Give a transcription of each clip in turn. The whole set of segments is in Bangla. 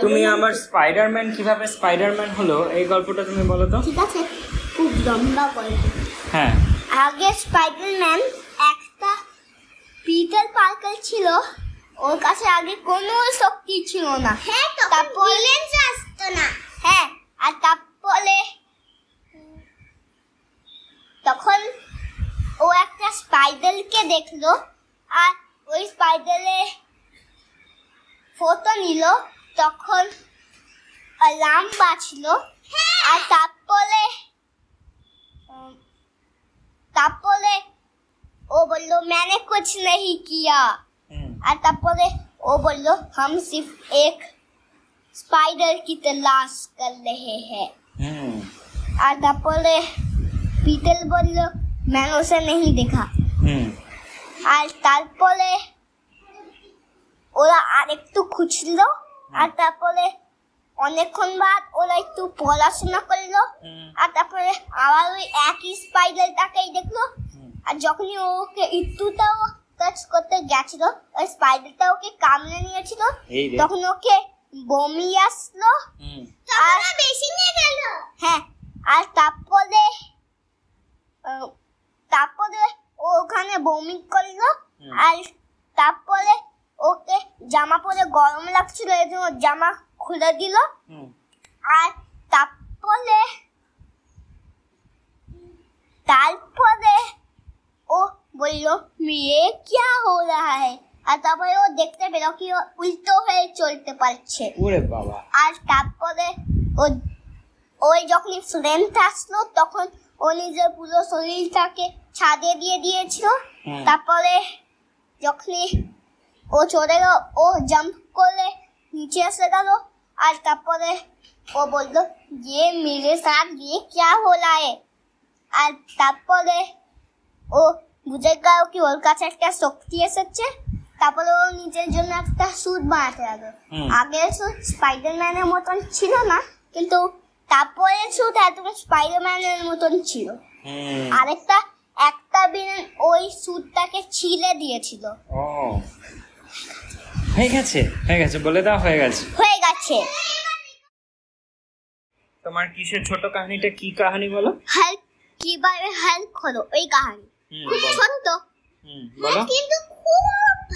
তুমি আমার স্পাইডারম্যান কিভাবে স্পাইডারম্যান হলো এই গল্পটা তুমি বলো তো। ঠিক আছে, খুব লম্বা গল্প। হ্যাঁ, আগে স্পাইডারম্যান একটা পিটার পার্কার ছিল, ওর কাছে আগে কোনো শক্তি ছিল না। হ্যাঁ, তারপর লেন্স আসতো না। হ্যাঁ, আর তারপরে তখন ও একটা স্পাইডারকে দেখলো, আর ওই স্পাইডারের ফটো নিল, তখন অ্যালার্ম বাজলো। আর তারপরে ও বললো मैंने कुछ नहीं किया। और তারপরে ও বললো हम सिर्फ एक स्पाइडर की तलाश कर रहे हैं। और তারপরে पीटर বললো मैंने उसे नहीं देखा। আর তারপরে ওরা আরেকটু খুঁজলো, আর তারপরে অনেকক্ষণ বাদ ওরা একটু পড়াশোনা করলো, আর তারপরে আবার ওই একই স্পাইডারটাকেই দেখলো। আর যখনই ওকে একটুটাও টাচ করতে গেছিল, ওই স্পাইডারটা ওকে কামড়ে নিয়েছিল, তখন ওকে বমি আসলো আর বেশি নিয়ে গেল। হ্যাঁ, আর তারপরে ও ওখানে বমি করলো, আর তারপরে ওকে জামা পরে গরম লাগছিল, এই জন্য জামা খুলে দিল। আর তারপরে ও বললো ये क्या हो रहा है। আর তারপরে ও দেখতে পেল কি ও উল্টো হয়ে চলতে পারছে। ওরে বাবা। আর তারপরে ওই যখন ফ্রেন্ড আসলো, তখন ও নিজের পুরো শরীরটাকে ছাদে দিয়ে দিয়েছিল। তারপরে যখনই ও চলে গেল, ও জাম্প করে নিচে এসে গেল। আর তারপরে ও বললো ये मेरे साथ ये क्या हो रहा है। আর তারপরে ও বুঝে গেল কি ওর কাছে একটা শক্তি এসেছে। তারপরে ও নিজের জন্য একটা স্যুট বানাতে লাগলো। আগের স্যুট স্পাইডারম্যানের মতন ছিল না, কিন্তু তারপরে স্যুট একদম স্পাইডারম্যানের মতন ছিল। একটা বিলেন ওই স্যুটটাকে ছিলে দিয়েছিল। হয়ে গেছে বলে দাও। হয়ে গেছে। তোমার কিসের ছোট কাহিনীটা কি কাহিনী বলো? হাল্ক কিভাবে হাল্ক হলো ওই কাহিনী। খুব ছোট, কিন্তু খুব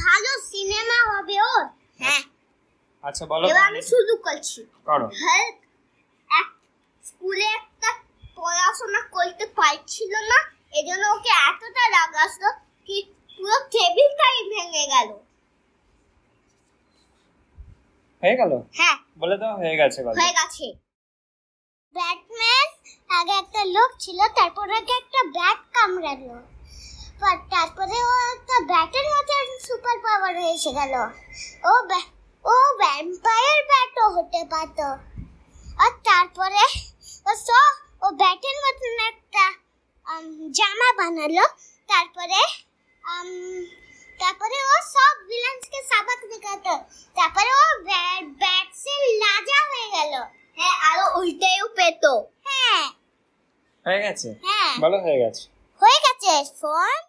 ভালো সিনেমা হবে ওর। হ্যাঁ, আচ্ছা বলো। এবার আমি শুরু করছি। করো। হাল্ক স্কুলে একটা পড়াশোনা করতে পারছিল না, এজন্য ওকে এতটা রাগ আসলো কি পুরো টেবিলটাই ভেঙে গেল। হয়ে গেল? হ্যাঁ, বলে দাও। হয়ে গেছে। ব্যাটম্যান আগে একটা লোক ছিল, তারপর ওকে একটা ব্যাট কামড়ালো, তারপরে ও একটা ব্যাটের মতো সুপার পাওয়ার এসে গেল। ও ভ্যাম্পায়ার ব্যাটও হতে পারত। আর তারপরে ও ব্যাটের মতন একটা জামা বানালো। তারপরে ও সব ভিলেনসকে সাবাক দেখাতো। তারপরে ও ব্যাটসের রাজা হয়ে গেল। হ্যাঁ, আরো উল্টেও পেত। হ্যাঁ, হয়ে গেছে। হ্যাঁ, বলো। হয়ে গেছে। ফোন।